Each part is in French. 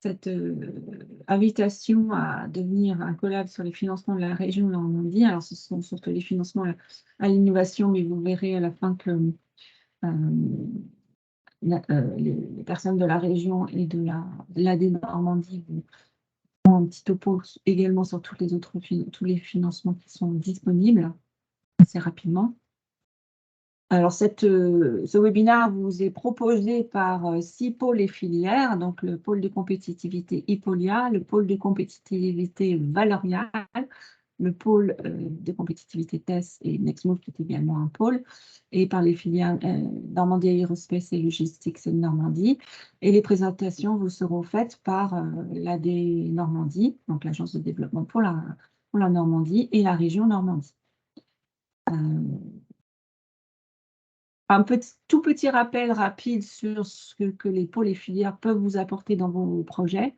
cette invitation à devenir un collab sur les financements de la région Normandie. Alors, ce sont surtout les financements à l'innovation, mais vous verrez à la fin que les personnes de la région et de l'AD Normandie vous font un petit topo également sur tous les financements qui sont disponibles assez rapidement. Alors, ce webinaire vous est proposé par 6 pôles et filières, donc le pôle de compétitivité Hippolia, le pôle de compétitivité Valorial, le pôle de compétitivité TES et Nextmove, qui est également un pôle, et par les filières Normandie Aerospace et Logistics de Normandie. Et les présentations vous seront faites par l'AD Normandie, donc l'agence de développement pour la Normandie et la région Normandie. Un tout petit rappel rapide sur ce que les pôles et filières peuvent vous apporter dans vos projets.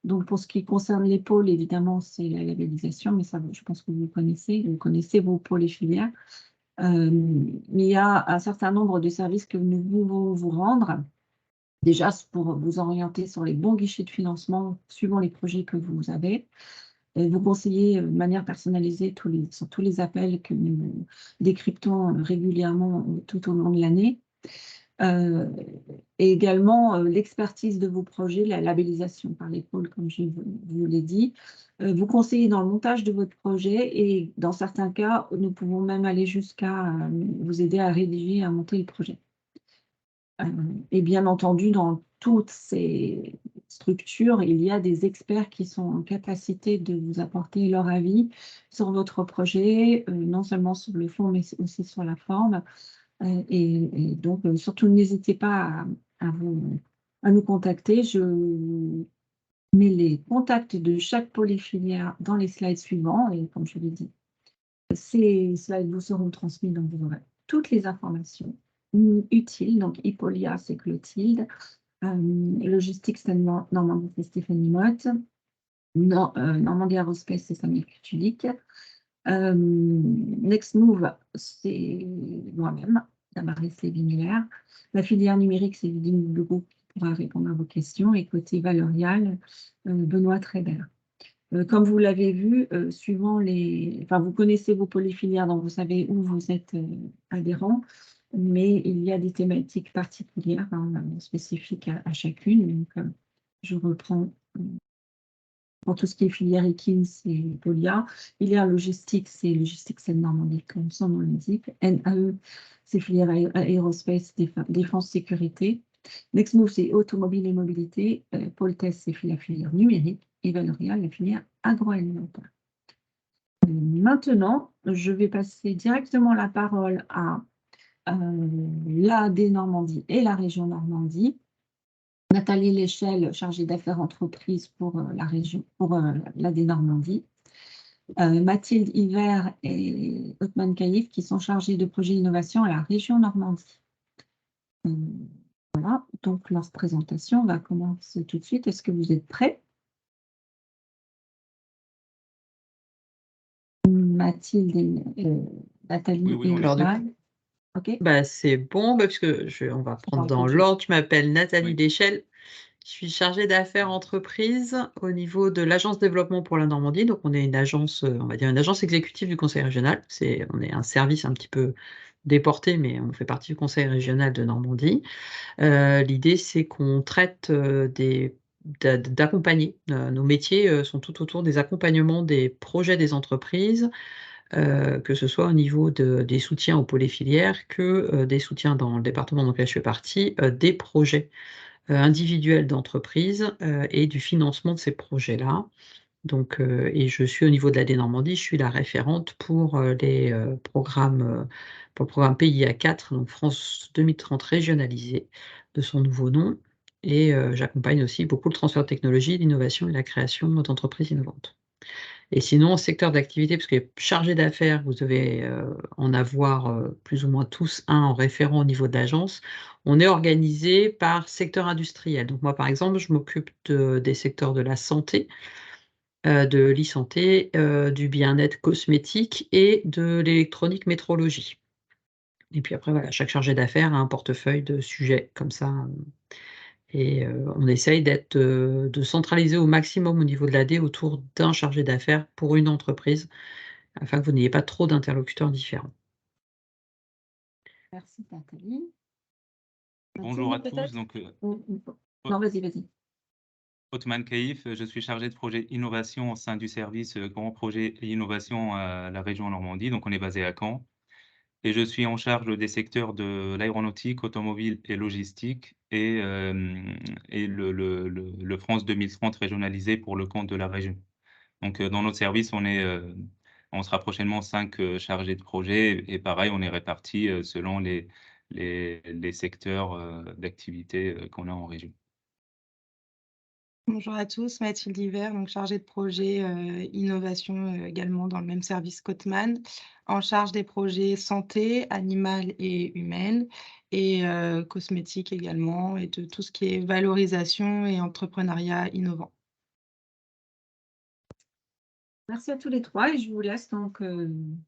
Donc, pour ce qui concerne les pôles, évidemment, c'est la labellisation, mais ça, je pense que vous connaissez vos pôles et filières. Mais il y a un certain nombre de services que nous pouvons vous rendre. Déjà, pour vous orienter sur les bons guichets de financement suivant les projets que vous avez. Vous conseiller de manière personnalisée sur tous les appels que nous décryptons régulièrement tout au long de l'année. Et également l'expertise de vos projets, la labellisation par les pôles, comme je vous l'ai dit. Vous conseiller dans le montage de votre projet et dans certains cas, nous pouvons même aller jusqu'à vous aider à rédiger, à monter le projet. Et bien entendu, dans toutes ces structures, il y a des experts qui sont en capacité de vous apporter leur avis sur votre projet, non seulement sur le fond, mais aussi sur la forme. Et donc, surtout, n'hésitez pas à nous contacter. Je mets les contacts de chaque pôle et filière dans les slides suivants. Et comme je l'ai dit, ces slides vous seront transmis, donc vous aurez toutes les informations utiles. Donc, Hippolia, c'est Clotilde. Logistique, c'est Normandie, c'est Stéphanie Motte. Normandie Aerospace, c'est Samir Kutulik. Nextmove, c'est moi-même, Damaris Lévy-Miller. La filière numérique, c'est Ludivine Legault qui pourra répondre à vos questions. Et côté Valorial, Benoît Trébert. Comme vous l'avez vu, vous connaissez vos polyfilières, donc vous savez où vous êtes adhérent, mais il y a des thématiques particulières, spécifiques à chacune. Donc, je reprends. Pour tout ce qui est filière Ekin, c'est Polia. Filière logistique, c'est Logistique Seine-Normandie, comme son nom l'indique. NAE, c'est filière aérospace, défense, sécurité. Nextmove, c'est automobile et mobilité. Poltest, c'est la filière numérique. Et Valorial, la filière agroalimentaire. Maintenant, je vais passer directement la parole à l'AD Normandie et la région Normandie. Nathalie Léchelle, chargée d'affaires entreprises pour la région, pour l'AD Normandie. Mathilde Hiver et Othman Kaïf qui sont chargés de projets innovation à la région Normandie. Voilà, donc leur présentation va commencer tout de suite. Est-ce que vous êtes prêts? Mathilde et Nathalie Oui, et alors du coup, Othman. OK. c'est bon, puisque on va prendre dans l'ordre. Je m'appelle Nathalie Léchelle. Je suis chargée d'affaires entreprises au niveau de l'agence développement pour la Normandie. Donc, on est une agence, on va dire une agence exécutive du conseil régional. On est un service un petit peu déporté, mais on fait partie du conseil régional de Normandie. L'idée, c'est qu'on traite d'accompagner. Nos métiers sont tout autour des accompagnements des projets des entreprises, que ce soit au niveau des soutiens aux pôles et filières que des soutiens dans le département dont là je fais partie, des projets individuels d'entreprise et du financement de ces projets-là. Donc, et je suis au niveau de l'AD Normandie, je suis la référente pour les programmes, pour le programme PIA 4, donc France 2030 régionalisé de son nouveau nom. Et j'accompagne aussi beaucoup le transfert de technologie, l'innovation et la création d'entreprises innovantes. Et sinon, secteur d'activité, parce que chargé d'affaires, vous devez en avoir plus ou moins tous un en référent au niveau de l'agence. On est organisé par secteur industriel. Donc moi, par exemple, je m'occupe des secteurs de la santé, de l'e-santé, du bien-être cosmétique et de l'électronique métrologie. Et puis après, voilà, chaque chargé d'affaires a un portefeuille de sujets comme ça. Et on essaye de centraliser au maximum au niveau de l'AD autour d'un chargé d'affaires pour une entreprise, afin que vous n'ayez pas trop d'interlocuteurs différents. Merci Nathalie. Bonjour à Mathilde, tous, peut-être? donc Non, vas-y. Othman Kaïf, je suis chargé de projet innovation au sein du service Grand Projet et Innovation à la région Normandie, donc on est basé à Caen. Et je suis en charge des secteurs de l'aéronautique, automobile et logistique et le France 2030 régionalisé pour le compte de la région. Donc dans notre service, on sera prochainement 5 chargés de projet et pareil, on est répartis selon les secteurs d'activité qu'on a en région. Bonjour à tous, Mathilde Hiver, donc chargée de projet innovation également dans le même service qu'Othman, en charge des projets santé, animale et humaine, et cosmétique également, et de tout ce qui est valorisation et entrepreneuriat innovant. Merci à tous les trois et je vous laisse donc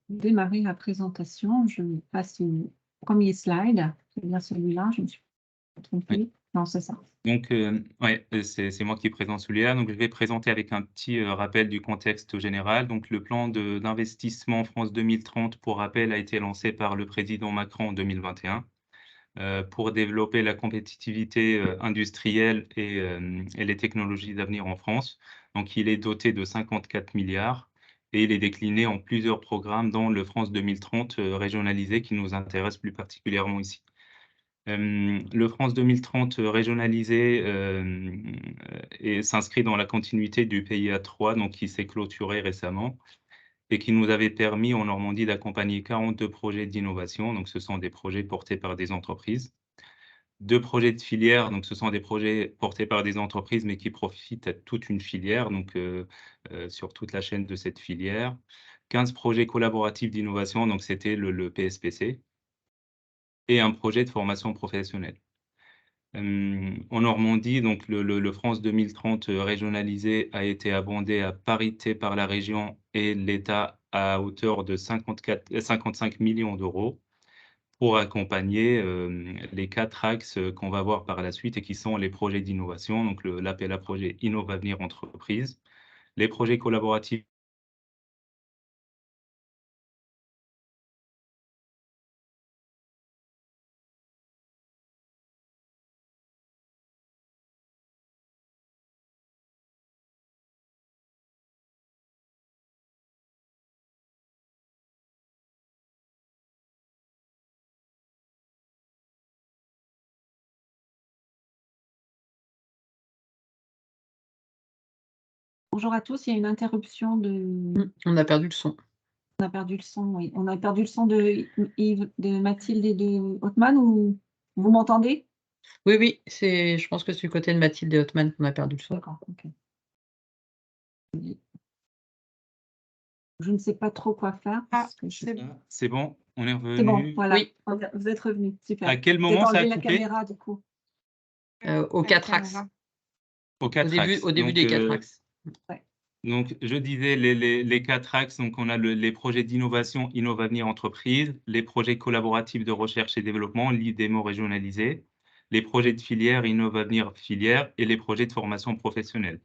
démarrer la présentation. Je passe au premier slide. C'est bien celui-là, je me suis trompée. Oui. Non, c'est ça. Donc, ouais, c'est moi qui présente celui-là. Donc, je vais présenter avec un petit rappel du contexte général. Donc, le plan d'investissement France 2030, pour rappel, a été lancé par le président Macron en 2021 pour développer la compétitivité industrielle et les technologies d'avenir en France. Donc, il est doté de 54 milliards et il est décliné en plusieurs programmes, dont le France 2030 régionalisé qui nous intéresse plus particulièrement ici. Le France 2030 régionalisé et s'inscrit dans la continuité du PIA 3, donc qui s'est clôturé récemment et qui nous avait permis en Normandie d'accompagner 42 projets d'innovation. Donc, ce sont des projets portés par des entreprises. 2 projets de filière, donc ce sont des projets portés par des entreprises, mais qui profitent à toute une filière, donc sur toute la chaîne de cette filière. 15 projets collaboratifs d'innovation, donc c'était le PSPC, et un projet de formation professionnelle. En Normandie, donc le France 2030 régionalisé a été abondé à parité par la région et l'État à hauteur de 55 millions d'euros pour accompagner les 4 axes qu'on va voir par la suite et qui sont les projets d'innovation, donc l'appel à projet Innovavenir Entreprise, les projets collaboratifs. Bonjour à tous, il y a une interruption de... On a perdu le son. On a perdu le son, oui. On a perdu le son de Yves, de Mathilde et de Othman, ou vous m'entendez? Oui, je pense que c'est du côté de Mathilde et Othman qu'on a perdu le son. D'accord, ok. Je ne sais pas trop quoi faire parce que C'est bon, on est revenu. C'est bon, voilà. Oui. Vous êtes revenu, super. À quel Peut-être moment ça a enlever la coupé? caméra du coup. Aux 4 axes. Aux 4 axes. Au début des 4 axes. Ouais. Donc, je disais les 4 axes. Donc, on a les projets d'innovation, Innovavenir Entreprise, les projets collaboratifs de recherche et développement, l'IDEMO régionalisé, les projets de filière, Innovavenir Filière, et les projets de formation professionnelle.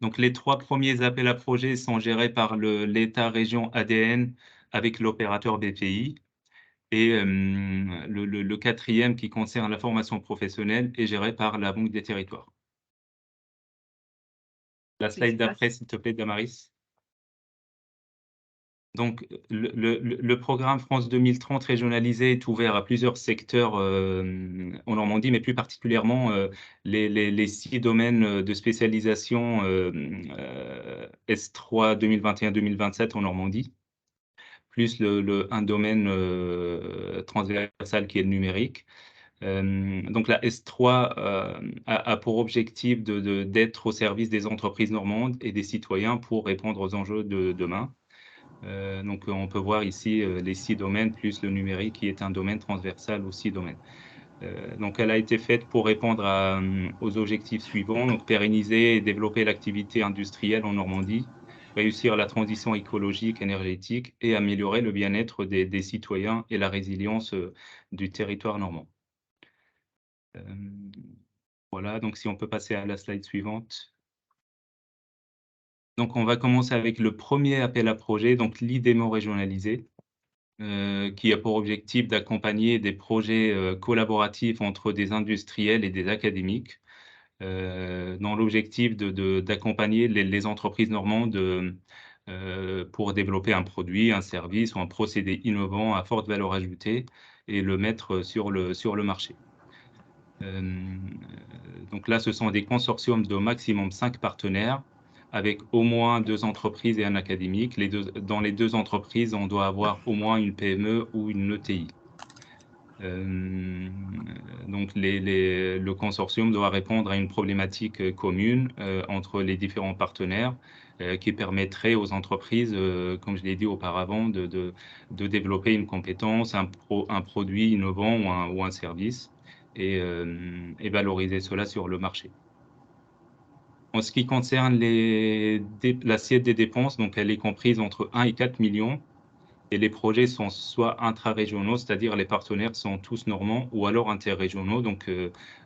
Donc, les 3 premiers appels à projets sont gérés par l'État région ADN avec l'opérateur BPI. Et le 4e, qui concerne la formation professionnelle, est géré par la Banque des Territoires. La slide d'après, s'il te plaît, Damaris. Donc, le programme France 2030 régionalisé est ouvert à plusieurs secteurs en Normandie, mais plus particulièrement les 6 domaines de spécialisation S3 2021-2027 en Normandie, plus un domaine transversal qui est le numérique. Donc la S3 a pour objectif d'être au service des entreprises normandes et des citoyens pour répondre aux enjeux de demain. Donc on peut voir ici les 6 domaines plus le numérique qui est un domaine transversal aux 6 domaines. Donc elle a été faite pour répondre aux objectifs suivants, donc pérenniser et développer l'activité industrielle en Normandie, réussir la transition écologique, énergétique et améliorer le bien-être des citoyens et la résilience du territoire normand. Voilà, donc si on peut passer à la slide suivante. Donc on va commencer avec le premier appel à projet, donc l'IDEMO régionalisé, qui a pour objectif d'accompagner des projets, collaboratifs entre des industriels et des académiques, dans l'objectif d'accompagner les entreprises normandes, pour développer un produit, un service ou un procédé innovant à forte valeur ajoutée et le mettre sur le marché. Donc là, ce sont des consortiums d'au maximum 5 partenaires avec au moins 2 entreprises et un académique. Dans les 2 entreprises, on doit avoir au moins une PME ou une ETI. Donc le consortium doit répondre à une problématique commune entre les différents partenaires qui permettrait aux entreprises, comme je l'ai dit auparavant, de développer une compétence, un produit innovant ou un service et valoriser cela sur le marché. En ce qui concerne l'assiette des dépenses, donc elle est comprise entre 1 et 4 millions et les projets sont soit intra-régionaux, c'est-à-dire les partenaires sont tous normands ou alors interrégionaux. Donc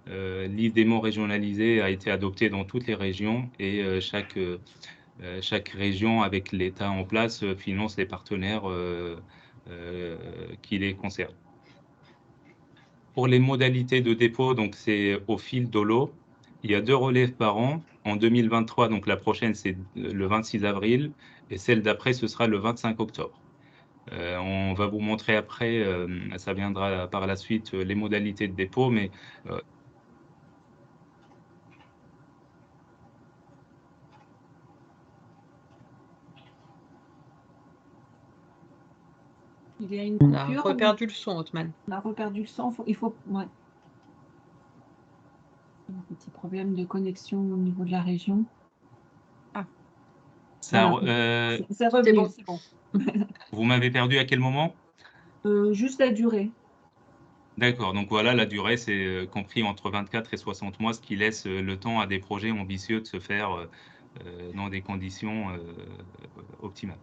l'IDEMO régionalisé a été adopté dans toutes les régions et chaque région avec l'État en place finance les partenaires qui les concernent. Pour les modalités de dépôt, donc c'est au fil de l'eau. Il y a 2 relèves par an. En 2023, donc la prochaine, c'est le 26 avril et celle d'après, ce sera le 25 octobre. On va vous montrer après, ça viendra par la suite, les modalités de dépôt, mais Il y a une On a coupure. reperdu le son, Othman. On a reperdu le son. Il faut ouais. Un petit problème de connexion au niveau de la région. ça, Voilà. C'est C'est revenu, bon. c'est bon. vous m'avez perdu à quel moment? Juste la durée. D'accord, donc voilà, la durée, c'est compris entre 24 et 60 mois, ce qui laisse le temps à des projets ambitieux de se faire dans des conditions optimales.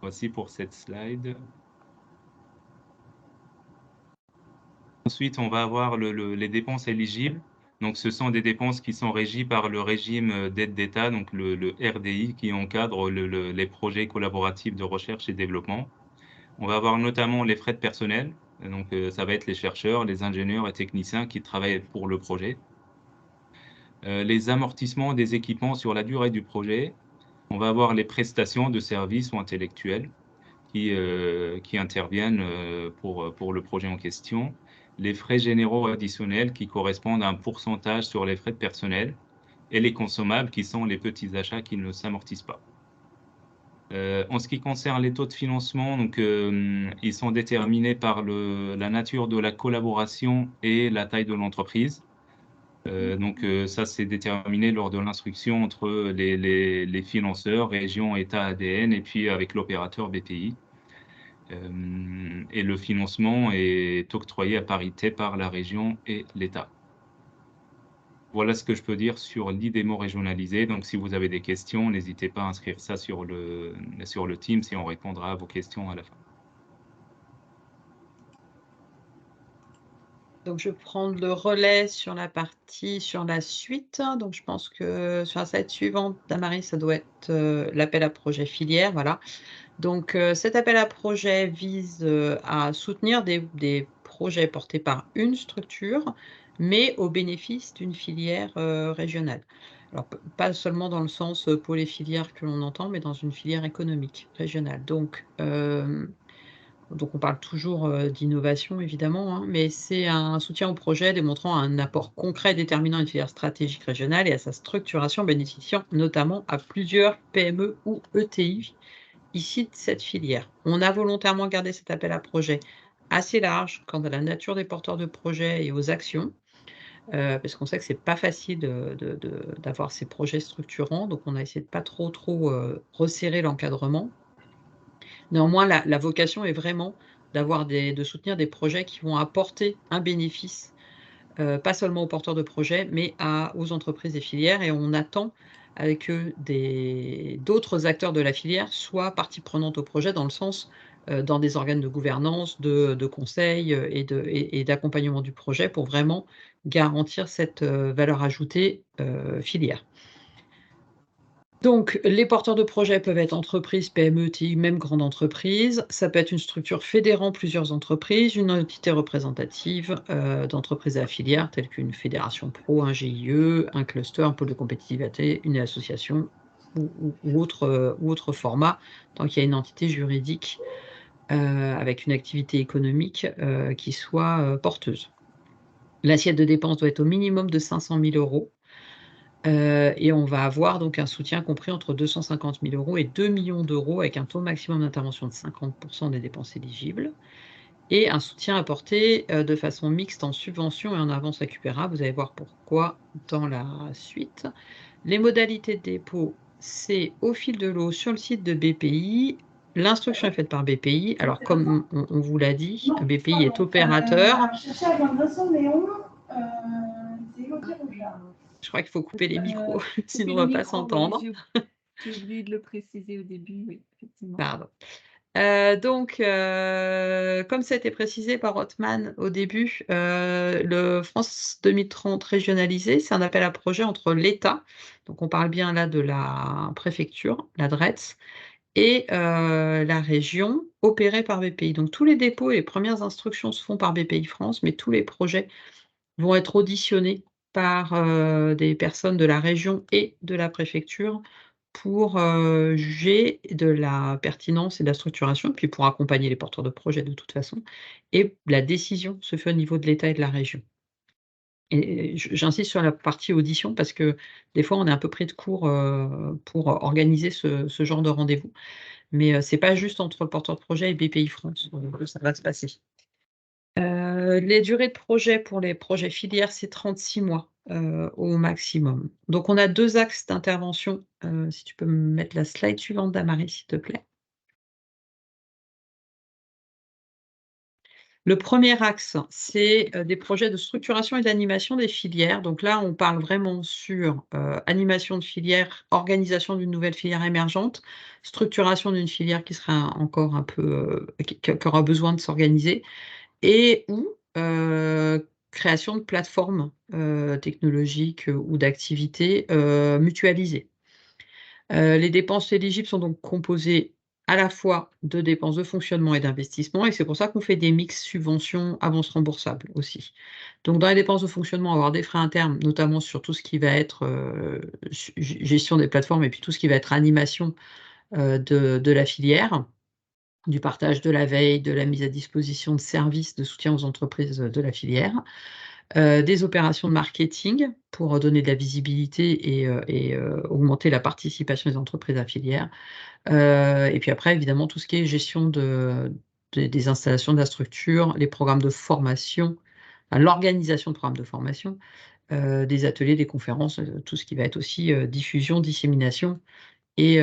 Voici pour cette slide. Ensuite, on va avoir les dépenses éligibles. Donc, ce sont des dépenses qui sont régies par le régime d'aide d'État, donc le RDI, qui encadre les projets collaboratifs de recherche et développement. On va avoir notamment les frais de personnel. Donc, ça va être les chercheurs, les ingénieurs et techniciens qui travaillent pour le projet. Les amortissements des équipements sur la durée du projet. On va avoir les prestations de services ou intellectuels qui interviennent pour le projet en question. Les frais généraux additionnels qui correspondent à un pourcentage sur les frais de personnel et les consommables qui sont les petits achats qui ne s'amortissent pas. En ce qui concerne les taux de financement, donc, ils sont déterminés par la nature de la collaboration et la taille de l'entreprise. Donc, ça, c'est déterminé lors de l'instruction entre les financeurs, région, État, ADN, et puis avec l'opérateur BPI. Et le financement est octroyé à parité par la région et l'État. Voilà ce que je peux dire sur l'IDEMO régionalisé. Donc, si vous avez des questions, n'hésitez pas à inscrire ça sur le Teams et on répondra à vos questions à la fin. Donc, je vais prendre le relais sur la suite. Donc, je pense que sur la slide suivante, Damary, ça doit être l'appel à projet filière. Voilà. Donc, cet appel à projet vise à soutenir des projets portés par une structure, mais au bénéfice d'une filière régionale. Alors, pas seulement dans le sens pôle et filière que l'on entend, mais dans une filière économique régionale. Donc, on parle toujours d'innovation, évidemment, hein, mais c'est un soutien au projet démontrant un apport concret déterminant une filière stratégique régionale et à sa structuration bénéficiant notamment à plusieurs PME ou ETI ici de cette filière. On a volontairement gardé cet appel à projet assez large quant à la nature des porteurs de projets et aux actions, parce qu'on sait que c'est pas facile d'avoir ces projets structurants, donc on a essayé de pas trop resserrer l'encadrement. Néanmoins, la vocation est vraiment de soutenir des projets qui vont apporter un bénéfice, pas seulement aux porteurs de projets, mais aux entreprises et filières et on attend que d'autres acteurs de la filière soient partie prenante au projet dans le sens, dans des organes de gouvernance, de conseil et d'accompagnement du projet pour vraiment garantir cette valeur ajoutée filière. Donc, les porteurs de projets peuvent être entreprises, PME, TI, même grandes entreprises. Ça peut être une structure fédérant plusieurs entreprises, une entité représentative d'entreprises à la filière, telle qu'une fédération pro, un GIE, un cluster, un pôle de compétitivité, une association ou autre format, tant qu'il y a une entité juridique avec une activité économique qui soit porteuse. L'assiette de dépenses doit être au minimum de 500 000 €. Et on va avoir donc un soutien compris entre 250 000 € et 2 millions d'euros avec un taux maximum d'intervention de 50% des dépenses éligibles et un soutien apporté de façon mixte en subvention et en avance récupérable. Vous allez voir pourquoi dans la suite. Les modalités de dépôt, c'est au fil de l'eau sur le site de BPI. L'instruction est faite par BPI. Alors, comme on vous l'a dit, BPI est opérateur. Je crois qu'il faut couper les micros, sinon on ne va pas s'entendre. J'ai oublié de le préciser au début, oui, effectivement. Pardon. Donc, comme ça a été précisé par Othman au début, le France 2030 régionalisé, c'est un appel à projet entre l'État, donc on parle bien là de la préfecture, la DRETS, et la région, opérée par BPI. Donc tous les dépôts et les premières instructions se font par BPI France, mais tous les projets vont être auditionnés par des personnes de la région et de la préfecture pour juger de la pertinence et de la structuration, puis pour accompagner les porteurs de projets de toute façon. Et la décision se fait au niveau de l'État et de la région. Et j'insiste sur la partie audition parce que des fois on est un peu pris de court pour organiser ce genre de rendez-vous. Mais c'est pas juste entre le porteur de projet et BPI France que ça va se passer. Les durées de projet pour les projets filières, c'est 36 mois au maximum. Donc on a 2 axes d'intervention. Si tu peux me mettre la slide suivante, Damary, s'il te plaît. Le premier axe, c'est des projets de structuration et d'animation des filières. Donc là, on parle vraiment sur animation de filière, organisation d'une nouvelle filière émergente, structuration d'une filière qui sera encore un peu qui aura besoin de s'organiser et ou création de plateformes technologiques ou d'activités mutualisées. Les dépenses éligibles sont donc composées à la fois de dépenses de fonctionnement et d'investissement et c'est pour ça qu'on fait des mix subventions, avances remboursables aussi. Donc dans les dépenses de fonctionnement, on va avoir des frais internes, notamment sur tout ce qui va être gestion des plateformes et puis tout ce qui va être animation de la filière, du partage de la veille, de la mise à disposition de services de soutien aux entreprises de la filière, des opérations de marketing pour donner de la visibilité et augmenter la participation des entreprises à la filière. Et puis après, évidemment, tout ce qui est gestion des installations de la structure, les programmes de formation, enfin, l'organisation de programmes de formation, des ateliers, des conférences, tout ce qui va être aussi diffusion, dissémination et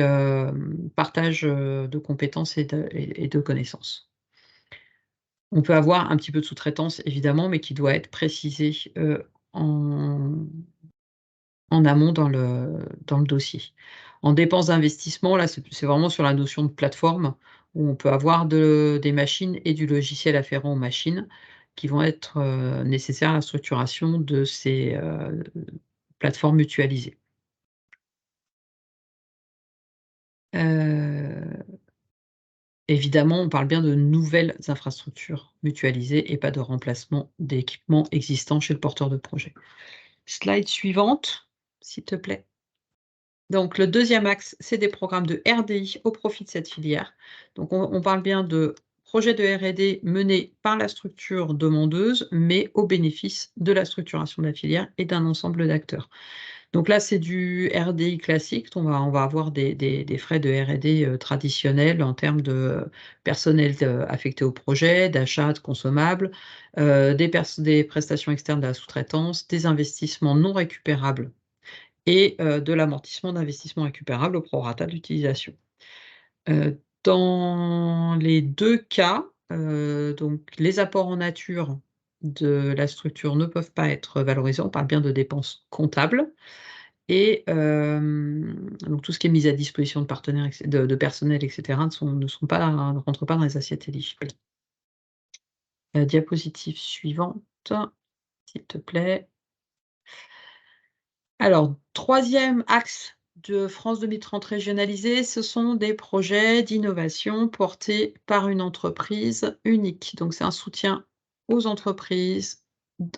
partage de compétences et de connaissances. On peut avoir un petit peu de sous-traitance évidemment, mais qui doit être précisé en amont dans le dossier. En dépenses d'investissement, là, c'est vraiment sur la notion de plateforme où on peut avoir des machines et du logiciel afférent aux machines qui vont être nécessaires à la structuration de ces plateformes mutualisées. Évidemment, on parle bien de nouvelles infrastructures mutualisées et pas de remplacement d'équipements existants chez le porteur de projet. Slide suivante, s'il te plaît. Donc le deuxième axe, c'est des programmes de RDI au profit de cette filière. Donc on parle bien de projets de R&D menés par la structure demandeuse, mais au bénéfice de la structuration de la filière et d'un ensemble d'acteurs. Donc là, c'est du RDI classique. On va avoir des frais de R&D traditionnels en termes de personnel affecté au projet, d'achat de consommables, des prestations externes de la sous-traitance, des investissements non récupérables et de l'amortissement d'investissements récupérables au prorata de l'utilisation. Dans les 2 cas, donc les apports en nature de la structure ne peuvent pas être valorisés. On parle bien de dépenses comptables. Et donc tout ce qui est mis à disposition de partenaires, de personnel, etc., ne rentrent pas dans les assiettes éligibles. Diapositive suivante, s'il te plaît. Alors, 3e axe de France 2030 régionalisée, ce sont des projets d'innovation portés par une entreprise unique. Donc, c'est un soutien aux entreprises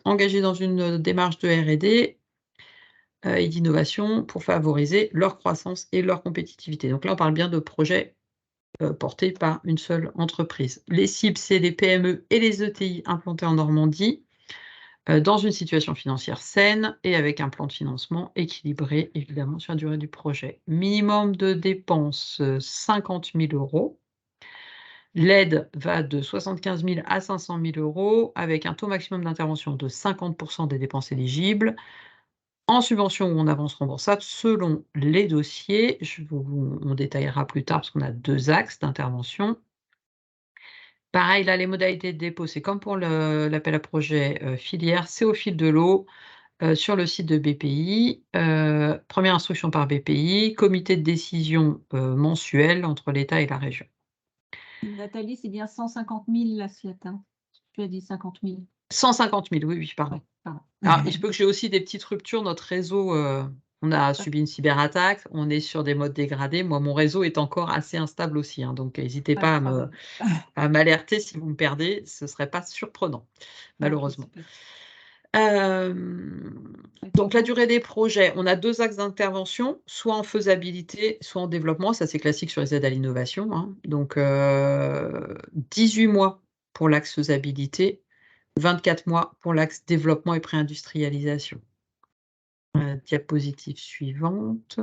engagées dans une démarche de R&D et d'innovation pour favoriser leur croissance et leur compétitivité. Donc là, on parle bien de projets portés par une seule entreprise. Les cibles, c'est les PME et les ETI implantés en Normandie, dans une situation financière saine et avec un plan de financement équilibré, évidemment, sur la durée du projet. Minimum de dépenses, 50 000 €. L'aide va de 75 000 à 500 000 € avec un taux maximum d'intervention de 50% des dépenses éligibles, en subvention ou en avance remboursable selon les dossiers. On détaillera plus tard parce qu'on a 2 axes d'intervention. Pareil, là, les modalités de dépôt, c'est comme pour l'appel à projet filière, c'est au fil de l'eau. Sur le site de BPI, première instruction par BPI, comité de décision mensuel entre l'État et la région. Nathalie, c'est bien 150 000 l'assiette, hein. Tu as dit 50 000. 150 000, oui, pardon. Ouais, pardon. Alors, il se peut que j'ai aussi des petites ruptures. Notre réseau, on a subi une cyberattaque, on est sur des modes dégradés. Moi, mon réseau est encore assez instable aussi, hein, donc n'hésitez pas à m'alerter si vous me perdez, ce ne serait pas surprenant, malheureusement. Donc la durée des projets, on a 2 axes d'intervention, soit en faisabilité, soit en développement. Ça, c'est classique sur les aides à l'innovation, hein. Donc 18 mois pour l'axe faisabilité, 24 mois pour l'axe développement et pré-industrialisation. Diapositive suivante,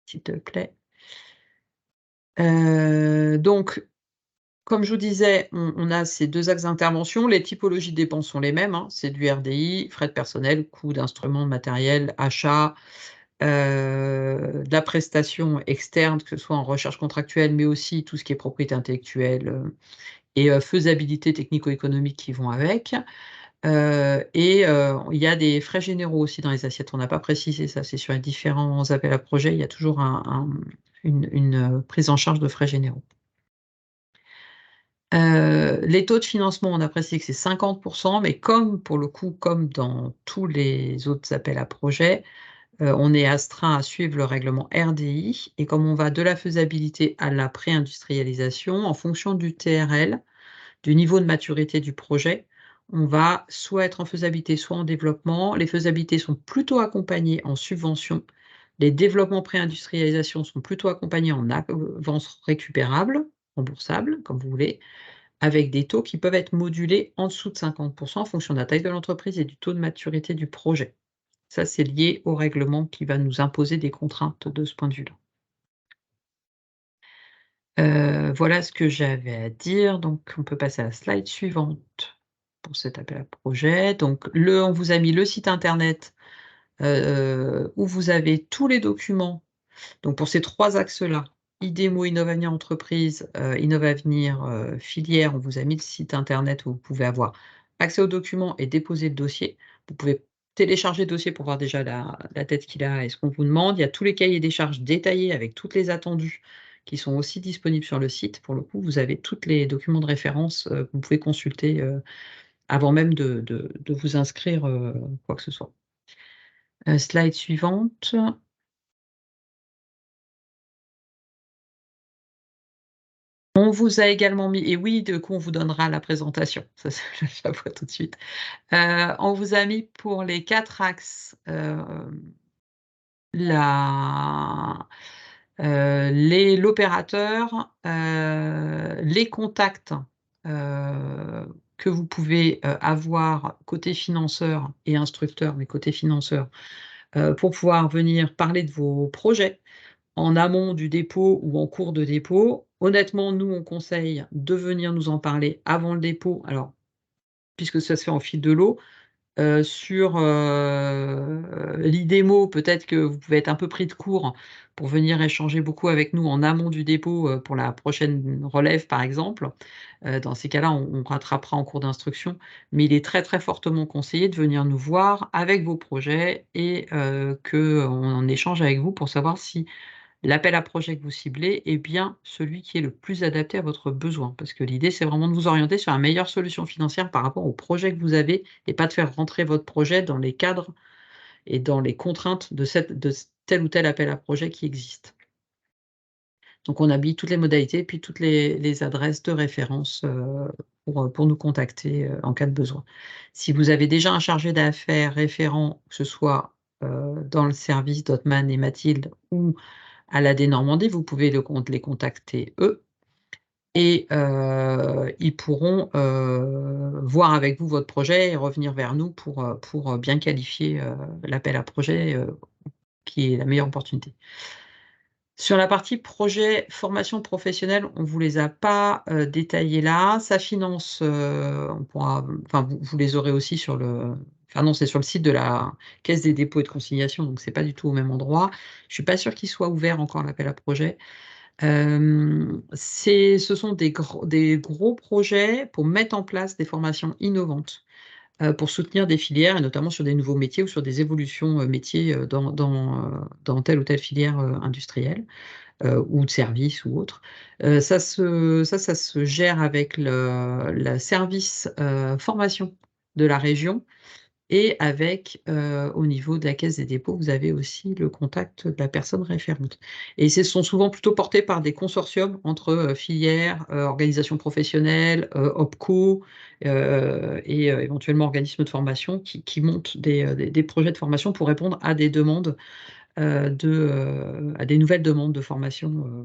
s'il te plaît. Donc, comme je vous disais, on a ces 2 axes d'intervention. Les typologies de dépenses sont les mêmes, hein. C'est du RDI, frais de personnel, coûts d'instruments, de matériel, achat, de la prestation externe, que ce soit en recherche contractuelle, mais aussi tout ce qui est propriété intellectuelle et faisabilité technico-économique qui vont avec. Il y a des frais généraux aussi dans les assiettes. On n'a pas précisé ça, c'est sur les différents appels à projets, il y a toujours une prise en charge de frais généraux. Les taux de financement, on a précisé que c'est 50%, mais comme pour le coup, comme dans tous les autres appels à projets, on est astreint à suivre le règlement RDI et comme on va de la faisabilité à la pré-industrialisation, en fonction du TRL, du niveau de maturité du projet, on va soit être en faisabilité, soit en développement. Les faisabilités sont plutôt accompagnées en subvention. Les développements pré-industrialisation sont plutôt accompagnés en avance récupérable, remboursable, comme vous voulez, avec des taux qui peuvent être modulés en dessous de 50% en fonction de la taille de l'entreprise et du taux de maturité du projet. Ça, c'est lié au règlement qui va nous imposer des contraintes de ce point de vue-là. Voilà ce que j'avais à dire, donc on peut passer à la slide suivante pour cet appel à projet. Donc on vous a mis le site internet où vous avez tous les documents. Donc pour ces 3 axes-là, IDEMO, Innovavenir Entreprise, Innovavenir Filière, on vous a mis le site internet où vous pouvez avoir accès aux documents et déposer le dossier. Vous pouvez télécharger le dossier pour voir déjà la tête qu'il a et ce qu'on vous demande. Il y a tous les cahiers des charges détaillés avec toutes les attendues qui sont aussi disponibles sur le site. Pour le coup, vous avez tous les documents de référence que vous pouvez consulter avant même de vous inscrire quoi que ce soit. Slide suivante. On vous a également mis, et oui, de coup, on vous donnera la présentation, ça je la vois tout de suite. On vous a mis pour les 4 axes l'opérateur, les contacts que vous pouvez avoir côté financeur et instructeur, mais côté financeur, pour pouvoir venir parler de vos projets en amont du dépôt ou en cours de dépôt. Honnêtement, nous, on conseille de venir nous en parler avant le dépôt. Alors, puisque ça se fait en fil de l'eau, Sur l'IDEMO, peut-être que vous pouvez être un peu pris de court pour venir échanger beaucoup avec nous en amont du dépôt pour la prochaine relève, par exemple. Dans ces cas-là, on rattrapera en cours d'instruction, mais il est très, très fortement conseillé de venir nous voir avec vos projets et qu'on en échange avec vous pour savoir si l'appel à projet que vous ciblez est bien celui qui est le plus adapté à votre besoin. Parce que l'idée, c'est vraiment de vous orienter sur la meilleure solution financière par rapport au projet que vous avez et pas de faire rentrer votre projet dans les cadres et dans les contraintes de tel ou tel appel à projet qui existe. Donc, on habille toutes les modalités et puis toutes les adresses de référence pour nous contacter en cas de besoin. Si vous avez déjà un chargé d'affaires référent, que ce soit dans le service d'Hotman et Mathilde ou à l'AD Normandie, vous pouvez les contacter eux et ils pourront voir avec vous votre projet et revenir vers nous pour bien qualifier l'appel à projet qui est la meilleure opportunité. Sur la partie projet formation professionnelle, on ne vous les a pas détaillés là. Ça finance, on pourra, enfin, vous les aurez aussi sur le. Enfin non, c'est sur le site de la Caisse des dépôts et de consignation, donc c'est pas du tout au même endroit. Je suis pas sûre qu'il soit ouvert encore l'appel à projet. Ce sont des gros projets pour mettre en place des formations innovantes pour soutenir des filières et notamment sur des nouveaux métiers ou sur des évolutions métiers dans telle ou telle filière industrielle ou de service ou autre. Ça se gère avec le service formation de la région et avec, au niveau de la Caisse des dépôts, vous avez aussi le contact de la personne référente. Et ce sont souvent plutôt portés par des consortiums entre filières, organisations professionnelles, OPCO et éventuellement organismes de formation qui montent des projets de formation pour répondre à des demandes, à des nouvelles demandes de formation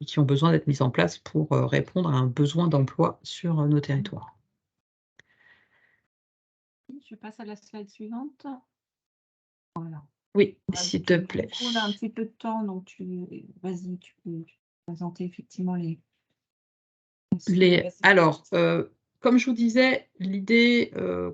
qui ont besoin d'être mises en place pour répondre à un besoin d'emploi sur nos territoires. Je passe à la slide suivante. Voilà. Oui, s'il te plaît. On a un petit peu de temps, donc vas-y, tu peux présenter effectivement les. Alors, comme je vous disais, l'idée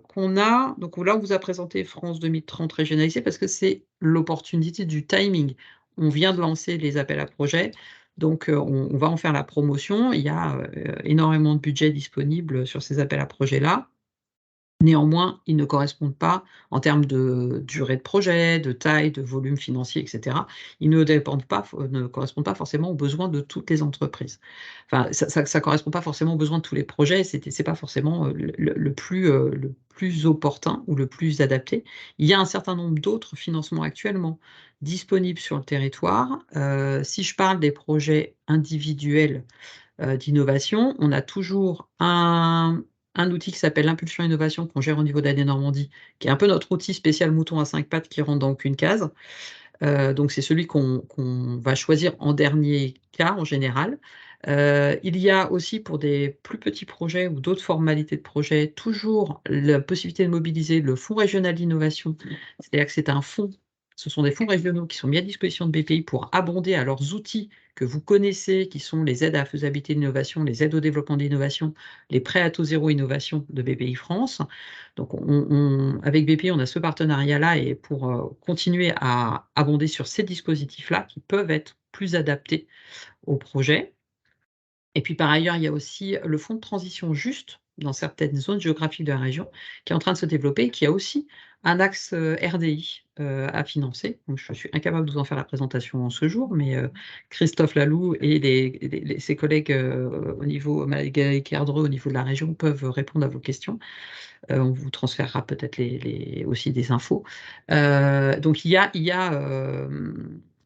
qu'on a, donc là, on vous a présenté France 2030 régionalisée parce que c'est l'opportunité du timing. On vient de lancer les appels à projets, donc on va en faire la promotion. Il y a énormément de budget disponible sur ces appels à projets-là. Néanmoins, ils ne correspondent pas en termes de durée de projet, de taille, de volume financier, etc. Ils ne correspondent pas forcément aux besoins de toutes les entreprises. Enfin, ça correspond pas forcément aux besoins de tous les projets. C'est pas forcément le plus opportun ou le plus adapté. Il y a un certain nombre d'autres financements actuellement disponibles sur le territoire. Si je parle des projets individuels d'innovation, on a toujours un outil qui s'appelle l'impulsion innovation qu'on gère au niveau d'AD Normandie, qui est un peu notre outil spécial mouton à 5 pattes qui rentre dans aucune case. Donc c'est celui qu'on va choisir en dernier cas en général. Il y a aussi pour des plus petits projets ou d'autres formalités de projet, toujours la possibilité de mobiliser le Fonds régional d'innovation. C'est-à-dire que c'est un fonds, ce sont des fonds régionaux qui sont mis à disposition de BPI pour abonder à leurs outils que vous connaissez, qui sont les aides à la faisabilité de l'innovation, les aides au développement de l'innovation, les prêts à taux zéro innovation de BPI France. Donc, avec BPI, on a ce partenariat-là et pour continuer à abonder sur ces dispositifs-là qui peuvent être plus adaptés au projet. Et puis, par ailleurs, il y a aussi le fonds de transition juste dans certaines zones géographiques de la région qui est en train de se développer et qui a aussi un axe RDI à financer. Donc, je suis incapable de vous en faire la présentation en ce jour, mais Christophe Laloux et ses collègues au niveau, Magali Kerdreux, au niveau de la région, peuvent répondre à vos questions. On vous transférera peut-être aussi des infos. Donc, il y a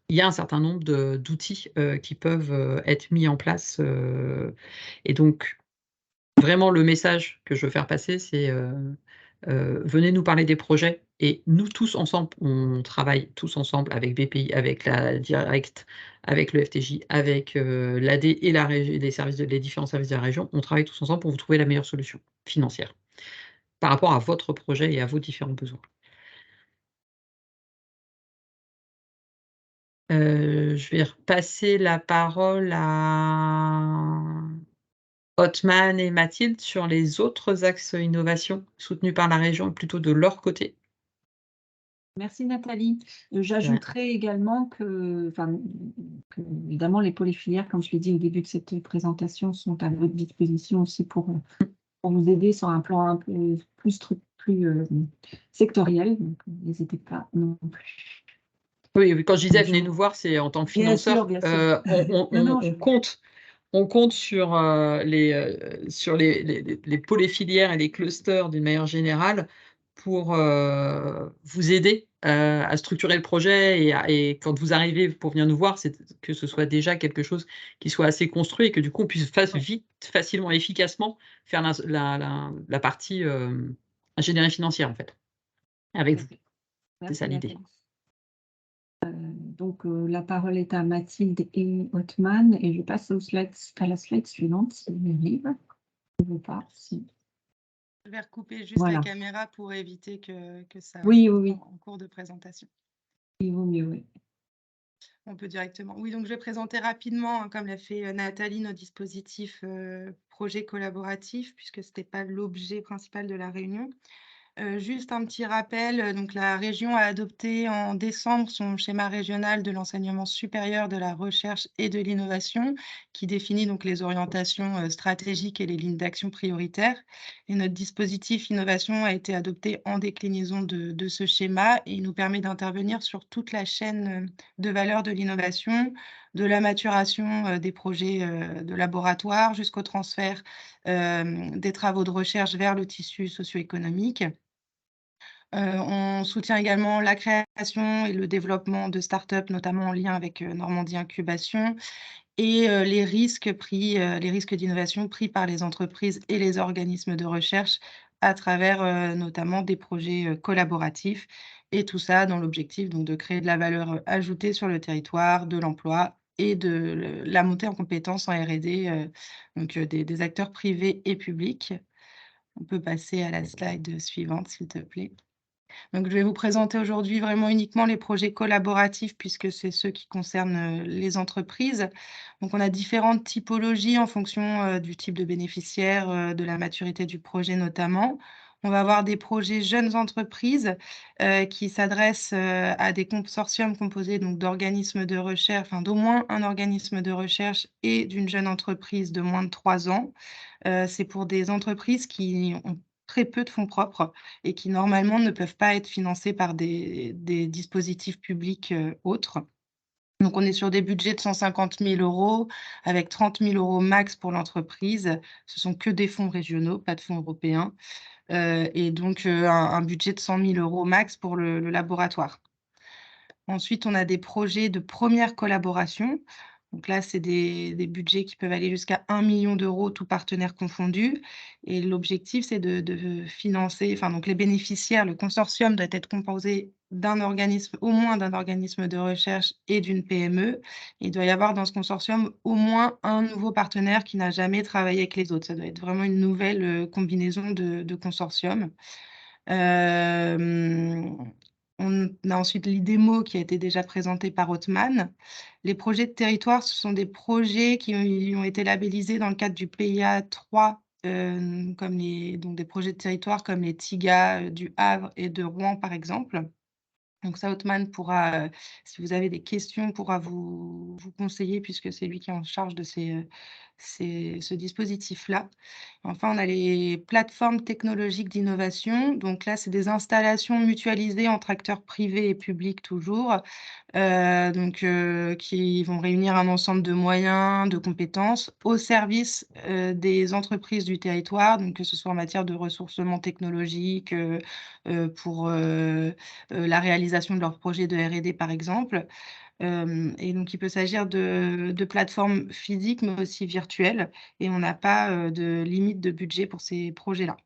un certain nombre d'outils qui peuvent être mis en place. Et donc, vraiment, le message que je veux faire passer, c'est venez nous parler des projets. Et nous tous ensemble, on travaille tous ensemble avec BPI, avec la Direct, avec le FTJ, avec l'AD et les différents services de la région. On travaille tous ensemble pour vous trouver la meilleure solution financière par rapport à votre projet et à vos différents besoins. Je vais repasser la parole à Othman et Mathilde, sur les autres axes innovation soutenus par la région, plutôt de leur côté. Merci Nathalie. J'ajouterais également que évidemment les pôles et filières, comme je l'ai dit au début de cette présentation, sont à votre disposition aussi pour vous aider sur un plan un peu plus sectoriel. Donc n'hésitez pas non plus. Oui, quand je disais venez Bonjour. nous voir, c'est en tant que Bien sûr, financeur. bien sûr. Non, On compte sur les pôles et filières et les clusters d'une manière générale pour vous aider à structurer le projet et quand vous arrivez pour venir nous voir, c'est que ce soit déjà quelque chose qui soit assez construit et que du coup on puisse vite, facilement, efficacement faire la partie ingénierie financière en fait, avec vous. C'est ça Merci l'idée. Nathalie. Donc la parole est à Mathilde et Othman et je passe à la slide suivante si vous arrive. Je ne veux pas. Si. Je vais recouper juste Voilà. la caméra pour éviter que ça Oui. en cours de présentation. Il vaut mieux, oui. On peut directement. Oui, donc je vais présenter rapidement, hein, comme l'a fait Nathalie, nos dispositifs projets collaboratifs, puisque ce n'était pas l'objet principal de la réunion. Juste un petit rappel, donc la région a adopté en décembre son schéma régional de l'enseignement supérieur, de la recherche et de l'innovation, qui définit donc les orientations stratégiques et les lignes d'action prioritaires. Et notre dispositif innovation a été adopté en déclinaison de ce schéma et il nous permet d'intervenir sur toute la chaîne de valeur de l'innovation, de la maturation des projets de laboratoire jusqu'au transfert des travaux de recherche vers le tissu socio-économique. On soutient également la création et le développement de start-up, notamment en lien avec Normandie Incubation, et les risques d'innovation pris par les entreprises et les organismes de recherche à travers notamment des projets collaboratifs. Et tout ça dans l'objectif donc de créer de la valeur ajoutée sur le territoire, de l'emploi et de la montée en compétences en R&D, donc des acteurs privés et publics. On peut passer à la slide suivante, s'il te plaît. Donc, je vais vous présenter aujourd'hui vraiment uniquement les projets collaboratifs puisque c'est ceux qui concernent les entreprises. Donc, on a différentes typologies en fonction du type de bénéficiaire, de la maturité du projet notamment. On va avoir des projets jeunes entreprises qui s'adressent à des consortiums composés donc d'organismes de recherche, enfin d'au moins un organisme de recherche et d'une jeune entreprise de moins de 3 ans. C'est pour des entreprises qui ont très peu de fonds propres et qui normalement ne peuvent pas être financées par des dispositifs publics autres. Donc on est sur des budgets de 150 000 € avec 30 000 € max pour l'entreprise. Ce sont que des fonds régionaux, pas de fonds européens. Et donc un budget de 100 000 € max pour le laboratoire. Ensuite, on a des projets de première collaboration. Donc là, c'est des budgets qui peuvent aller jusqu'à 1 million €, tous partenaires confondus. Et l'objectif, c'est de financer, enfin, donc les bénéficiaires, le consortium doit être composé d'un organisme, au moins d'un organisme de recherche et d'une PME. Il doit y avoir dans ce consortium au moins un nouveau partenaire qui n'a jamais travaillé avec les autres. Ça doit être vraiment une nouvelle combinaison de consortiums. On a ensuite l'IDEMO qui a été déjà présenté par Othman. Les projets de territoire, ce sont des projets qui ont été labellisés dans le cadre du PIA 3, comme donc des projets de territoire comme les TIGA du Havre et de Rouen, par exemple. Donc ça, Othman pourra, si vous avez des questions, pourra vous conseiller puisque c'est lui qui est en charge de ce dispositif-là. Enfin, on a les plateformes technologiques d'innovation. Donc là, c'est des installations mutualisées entre acteurs privés et publics toujours, qui vont réunir un ensemble de moyens, de compétences au service des entreprises du territoire, donc que ce soit en matière de ressourcement technologique, pour la réalisation de leurs projets de R&D, par exemple. Et donc, il peut s'agir de plateformes physiques, mais aussi virtuelles, et on n'a pas de limite de budget pour ces projets-là.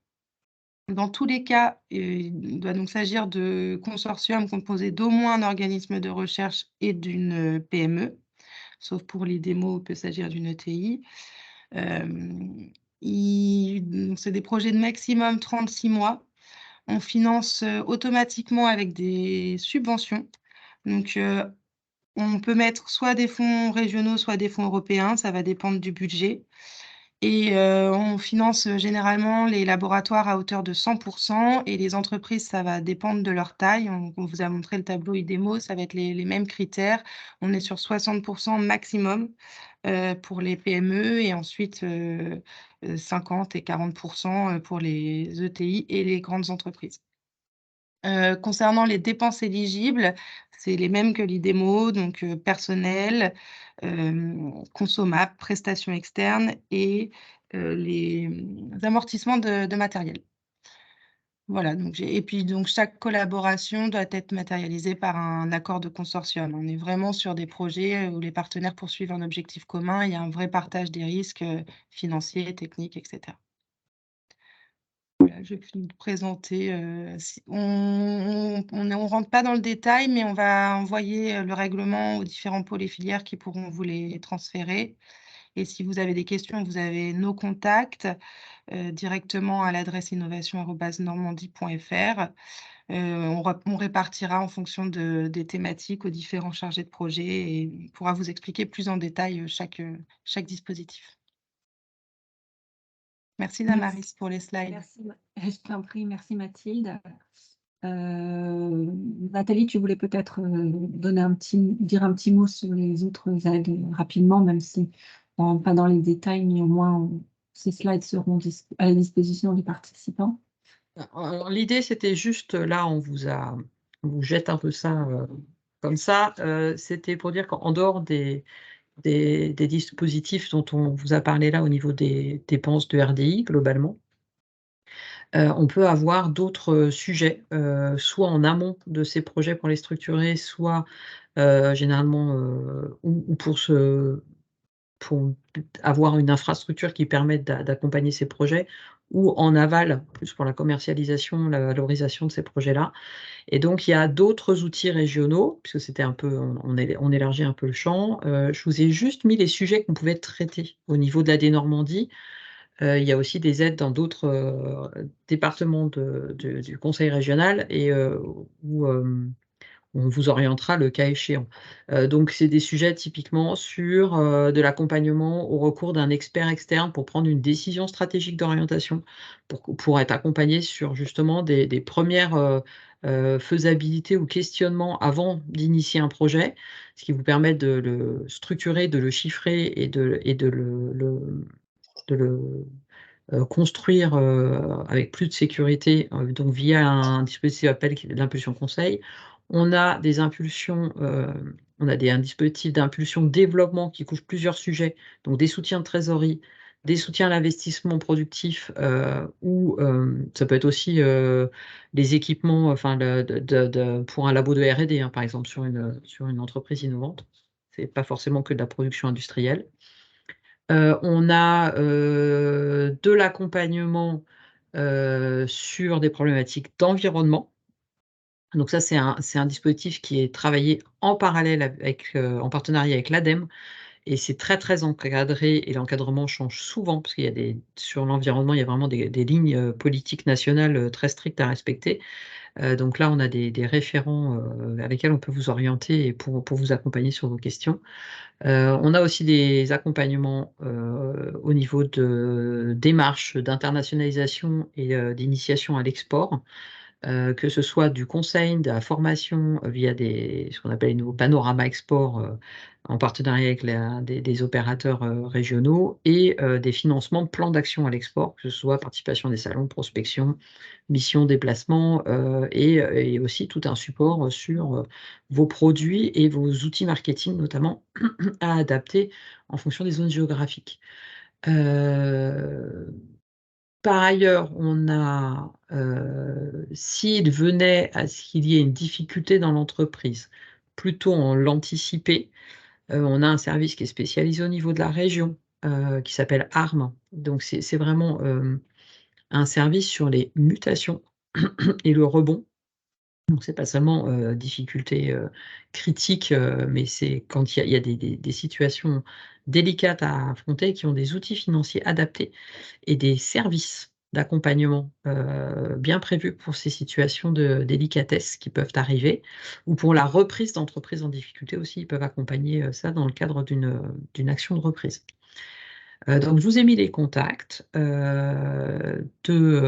Dans tous les cas, il doit donc s'agir de consortiums composés d'au moins un organisme de recherche et d'une PME, sauf pour les démos, il peut s'agir d'une ETI. C'est des projets de maximum 36 mois. On finance automatiquement avec des subventions. Donc, on peut mettre soit des fonds régionaux, soit des fonds européens, ça va dépendre du budget. Et on finance généralement les laboratoires à hauteur de 100% et les entreprises, ça va dépendre de leur taille. On vous a montré le tableau IDEMO, ça va être les mêmes critères. On est sur 60% maximum pour les PME et ensuite 50 et 40% pour les ETI et les grandes entreprises. Concernant les dépenses éligibles, c'est les mêmes que l'IDEMO, donc personnel, consommables, prestations externes et les amortissements de matériel. Voilà, donc et puis donc chaque collaboration doit être matérialisée par un accord de consortium. On est vraiment sur des projets où les partenaires poursuivent un objectif commun, il y a un vrai partage des risques financiers, techniques, etc. Voilà, je vais vous présenter, on rentre pas dans le détail, mais on va envoyer le règlement aux différents pôles et filières qui pourront vous les transférer. Et si vous avez des questions, vous avez nos contacts directement à l'adresse innovation@normandie.fr. On répartira en fonction des thématiques aux différents chargés de projet et on pourra vous expliquer plus en détail chaque dispositif. Merci Damaris pour les slides. Merci, je t'en prie, merci Mathilde. Nathalie, tu voulais peut-être dire un petit mot sur les autres aides rapidement, même si pas dans les détails, néanmoins, ces slides seront à la disposition des participants. Alors, l'idée, c'était juste, là, on vous jette un peu ça comme ça, c'était pour dire qu'en dehors des dispositifs dont on vous a parlé là au niveau des dépenses de RDI, globalement, on peut avoir d'autres sujets, soit en amont de ces projets pour les structurer, soit généralement, ou pour avoir une infrastructure qui permette d'accompagner ces projets, ou en aval, plus pour la commercialisation, la valorisation de ces projets-là. Et donc, il y a d'autres outils régionaux, puisque c'était un peu, on élargit un peu le champ. Je vous ai juste mis les sujets qu'on pouvait traiter au niveau de l'AD Normandie. Il y a aussi des aides dans d'autres départements du conseil régional et où on vous orientera le cas échéant. Donc c'est des sujets typiquement sur de l'accompagnement au recours d'un expert externe pour prendre une décision stratégique d'orientation, pour être accompagné sur justement des premières faisabilités ou questionnements avant d'initier un projet, ce qui vous permet de le structurer, de le chiffrer et de le construire avec plus de sécurité, donc via un dispositif appel l'impulsion conseil. On a des impulsions, on a un dispositif d'impulsion développement qui couvre plusieurs sujets, donc des soutiens de trésorerie, des soutiens à l'investissement productif, ou ça peut être aussi les équipements, enfin pour un labo de R&D, hein, par exemple sur une entreprise innovante. C'est pas forcément que de la production industrielle. On a de l'accompagnement sur des problématiques d'environnement. Donc ça, c'est un dispositif qui est travaillé en parallèle en partenariat avec l'ADEME, et c'est très, très encadré, et l'encadrement change souvent parce qu'il y a sur l'environnement, il y a vraiment des lignes politiques nationales très strictes à respecter. Donc là, on a des référents avec lesquels on peut vous orienter et pour vous accompagner sur vos questions. On a aussi des accompagnements au niveau de démarches d'internationalisation et d'initiation à l'export, que ce soit du conseil, de la formation via ce qu'on appelle les nouveaux panoramas export en partenariat avec des opérateurs régionaux, et des financements de plans d'action à l'export, que ce soit participation des salons, prospection, mission, déplacement, et aussi tout un support sur vos produits et vos outils marketing, notamment à adapter en fonction des zones géographiques. Par ailleurs, on a, s'il venait à ce qu'il y ait une difficulté dans l'entreprise, plutôt en l'anticiper, on a un service qui est spécialisé au niveau de la région, qui s'appelle ARM. Donc c'est vraiment un service sur les mutations et le rebond. Donc c'est pas seulement difficulté critique, mais c'est quand il y a des situations délicates à affronter, qui ont des outils financiers adaptés et des services d'accompagnement bien prévus pour ces situations de délicatesse qui peuvent arriver, ou pour la reprise d'entreprises en difficulté aussi, ils peuvent accompagner ça dans le cadre d'une action de reprise. Donc, je vous ai mis les contacts, que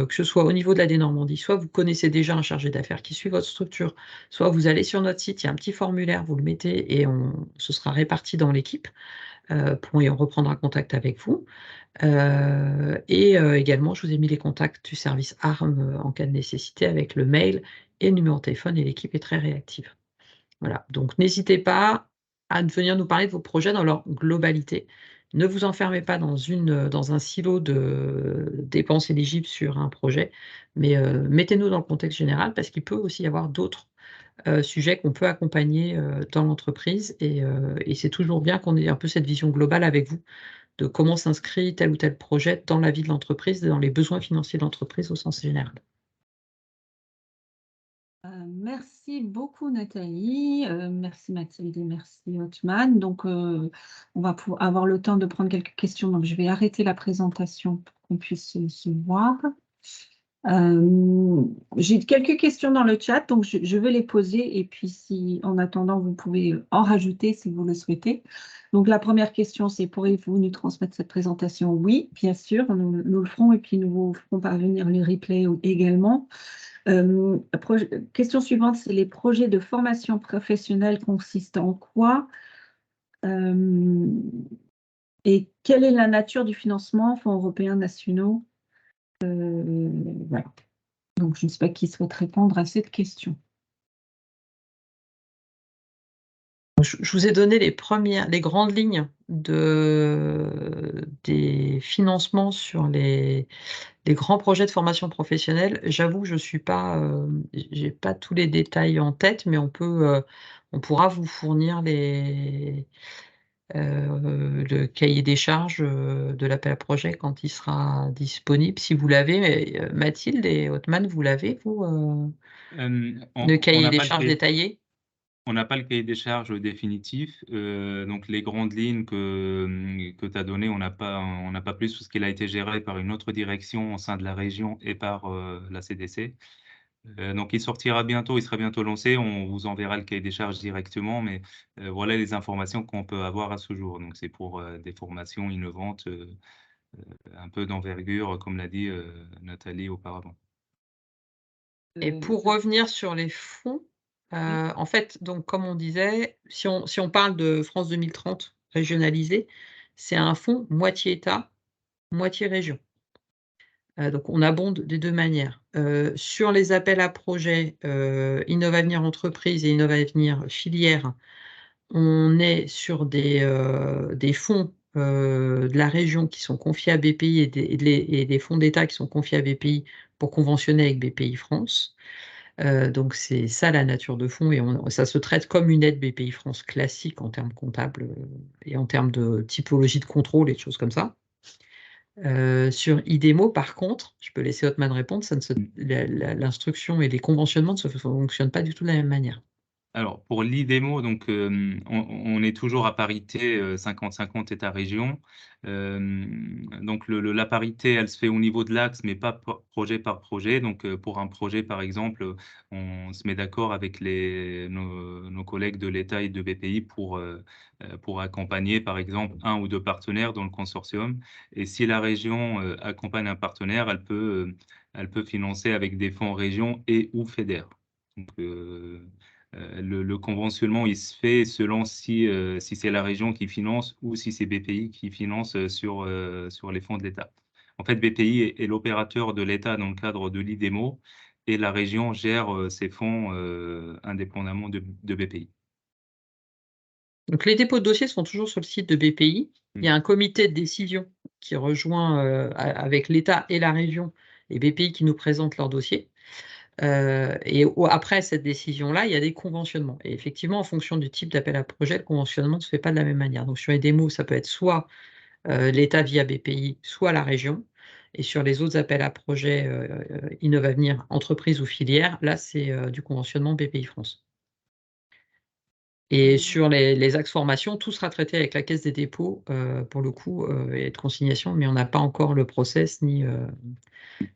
ce soit au niveau de la Normandie, soit vous connaissez déjà un chargé d'affaires qui suit votre structure, soit vous allez sur notre site, il y a un petit formulaire, vous le mettez et ce sera réparti dans l'équipe et on reprendra contact avec vous. Également, je vous ai mis les contacts du service ARM en cas de nécessité avec le mail et le numéro de téléphone et l'équipe est très réactive. Voilà, donc n'hésitez pas à venir nous parler de vos projets dans leur globalité. Ne vous enfermez pas dans un silo de dépenses éligibles sur un projet, mais mettez-nous dans le contexte général parce qu'il peut aussi y avoir d'autres sujets qu'on peut accompagner dans l'entreprise et c'est toujours bien qu'on ait un peu cette vision globale avec vous de comment s'inscrit tel ou tel projet dans la vie de l'entreprise et dans les besoins financiers de l'entreprise au sens général. Merci beaucoup Nathalie, merci Mathilde et merci Othman. Donc on va avoir le temps de prendre quelques questions, donc je vais arrêter la présentation pour qu'on puisse se voir. J'ai quelques questions dans le chat, donc je vais les poser et puis si en attendant vous pouvez en rajouter si vous le souhaitez. Donc la première question c'est pourrez-vous nous transmettre cette présentation? Oui, bien sûr, nous le ferons et puis nous vous ferons parvenir les replays également. Question suivante, c'est les projets de formation professionnelle consistent en quoi? Et quelle est la nature du financement, fonds européens nationaux? Voilà. Donc, je ne sais pas qui souhaite répondre à cette question. Je vous ai donné les grandes lignes des financements sur les grands projets de formation professionnelle. J'avoue, j'ai pas tous les détails en tête, mais on pourra vous fournir le cahier des charges de l'appel à projet quand il sera disponible, si vous l'avez. Mathilde et Othman, vous l'avez, vous, le cahier des charges détaillé? On n'a pas le cahier des charges définitif, donc les grandes lignes que tu as données, on n'a pas plus parce qu'il a été géré par une autre direction au sein de la région et par la CDC. Donc il sortira bientôt, il sera bientôt lancé, on vous enverra le cahier des charges directement, mais voilà les informations qu'on peut avoir à ce jour. Donc c'est pour des formations innovantes, un peu d'envergure, comme l'a dit Nathalie auparavant. Et pour revenir sur les fonds, en fait, donc comme on disait, si on parle de France 2030 régionalisé, c'est un fonds moitié État, moitié région. Donc on abonde des 2 manières. Sur les appels à projets, Innovavenir Entreprises et Innovavenir Filières, on est sur des fonds de la région qui sont confiés à BPI et des fonds d'État qui sont confiés à BPI pour conventionner avec BPI France. Donc c'est ça la nature de fonds et ça se traite comme une aide BPI France classique en termes comptables et en termes de typologie de contrôle et de choses comme ça. Sur IDEMO, par contre, je peux laisser Othman répondre, l'instruction et les conventionnements ne fonctionnent pas du tout de la même manière. Alors, pour l'IDEMO, donc, on est toujours à parité 50-50 État-région. Donc, la parité, elle se fait au niveau de l'axe, mais pas projet par projet. Donc, pour un projet, par exemple, on se met d'accord avec nos collègues de l'État et de BPI pour accompagner, par exemple, 1 ou 2 partenaires dans le consortium. Et si la région accompagne un partenaire, elle peut financer avec des fonds région et ou FEDER. Donc, le conventionnement, il se fait selon si c'est la région qui finance ou si c'est BPI qui finance sur les fonds de l'État. En fait, BPI est l'opérateur de l'État dans le cadre de l'IDEMO et la région gère ses fonds indépendamment de BPI. Donc les dépôts de dossiers sont toujours sur le site de BPI. Il y a un comité de décision qui rejoint avec l'État et la région et BPI qui nous présente leur dossier. Après cette décision-là, il y a des conventionnements. Et effectivement, en fonction du type d'appel à projet, le conventionnement ne se fait pas de la même manière. Donc sur les démos, ça peut être soit l'État via BPI, soit la région. Et sur les autres appels à projet Innovavenir, entreprise ou filière, là, c'est du conventionnement BPI France. Et sur les axes formation, tout sera traité avec la Caisse des dépôts, pour le coup, et de consignation, mais on n'a pas encore le process ni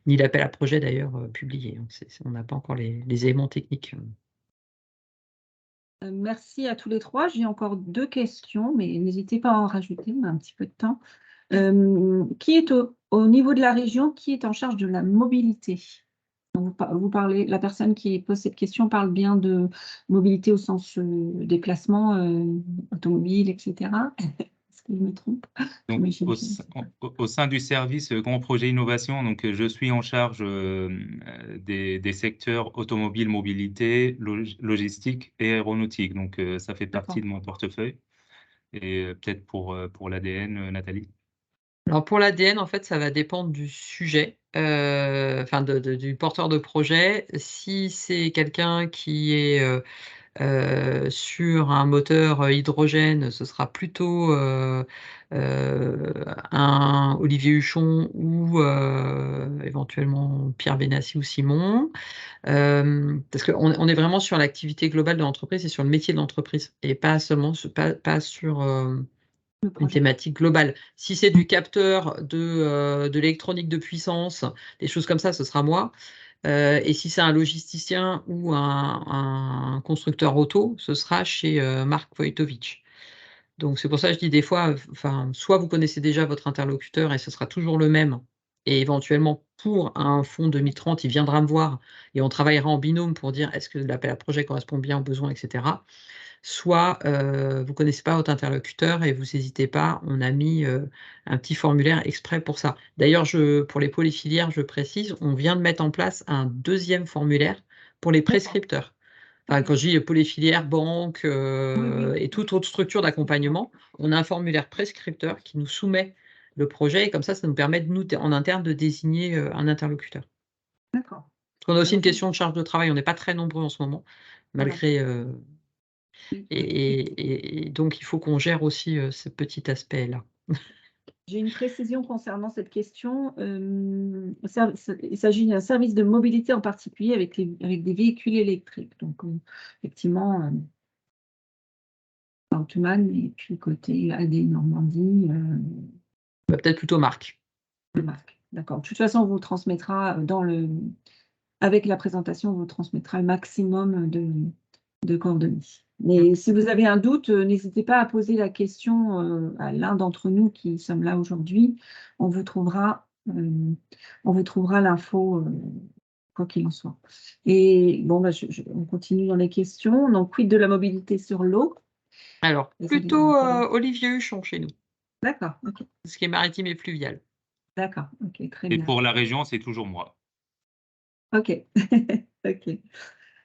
l'appel à projet d'ailleurs publié. On n'a pas encore les éléments techniques. Merci à tous les trois. J'ai encore 2 questions, mais n'hésitez pas à en rajouter, on a un petit peu de temps. Qui est au niveau de la région, qui est en charge de la mobilité? Vous parlez, la personne qui pose cette question parle bien de mobilité au sens déplacement automobile, etc. Est-ce que je me trompe? Donc, J'imagine au, que sein- c'est pas. au sein du service Grand Projet Innovation, donc, je suis en charge des secteurs automobile, mobilité, logistique et aéronautique. Donc, ça fait D'accord. partie de mon portefeuille. Et peut-être pour l'ADN, Nathalie. Alors pour l'ADN, en fait, ça va dépendre du sujet, enfin du porteur de projet. Si c'est quelqu'un qui est sur un moteur hydrogène, ce sera plutôt un Olivier Huchon ou éventuellement Pierre Benassi ou Simon. Parce qu'on est vraiment sur l'activité globale de l'entreprise et sur le métier de l'entreprise et pas seulement pas sur Le une projet. thématique globale. Si c'est du capteur de l'électronique de puissance, des choses comme ça, ce sera moi. Et si c'est un logisticien ou un constructeur auto, ce sera chez Marc Wojtowicz. Donc c'est pour ça que je dis des fois, enfin, soit vous connaissez déjà votre interlocuteur et ce sera toujours le même, et éventuellement pour un fonds 2030, il viendra me voir et on travaillera en binôme pour dire est-ce que l'appel à projet correspond bien aux besoins, etc. Soit vous ne connaissez pas votre interlocuteur et vous n'hésitez pas, on a mis un petit formulaire exprès pour ça. D'ailleurs, pour les polyfilières, je précise, on vient de mettre en place un deuxième formulaire pour les prescripteurs. Enfin, quand je dis polyfilière, banque Oui. et toute autre structure d'accompagnement, on a un formulaire prescripteur qui nous soumet le projet et comme ça nous permet de nous, en interne, de désigner un interlocuteur. D'accord. Parce qu'on a aussi Alors, une question de charge de travail, on n'est pas très nombreux en ce moment, voilà. malgré... Oui. Et donc, il faut qu'on gère aussi ce petit aspect-là. J'ai une précision concernant cette question. Il s'agit d'un service de mobilité en particulier avec des véhicules électriques. Donc, effectivement, Automan et puis côté AD Normandie, Bah, peut-être plutôt Marc. le Marc. D'accord. De toute façon, on vous transmettra avec la présentation, on vous transmettra le maximum de coordonnées. Mais si vous avez un doute, n'hésitez pas à poser la question à l'un d'entre nous qui sommes là aujourd'hui. On vous trouvera l'info, quoi qu'il en soit. Et bon, bah, on continue dans les questions. Donc, quid de la mobilité sur l'eau? Alors, Désolée, plutôt Olivier Huchon chez nous, D'accord, ok. ce qui est maritime et fluvial. D'accord, ok, très Et bien. pour la région, c'est toujours moi. Ok, ok.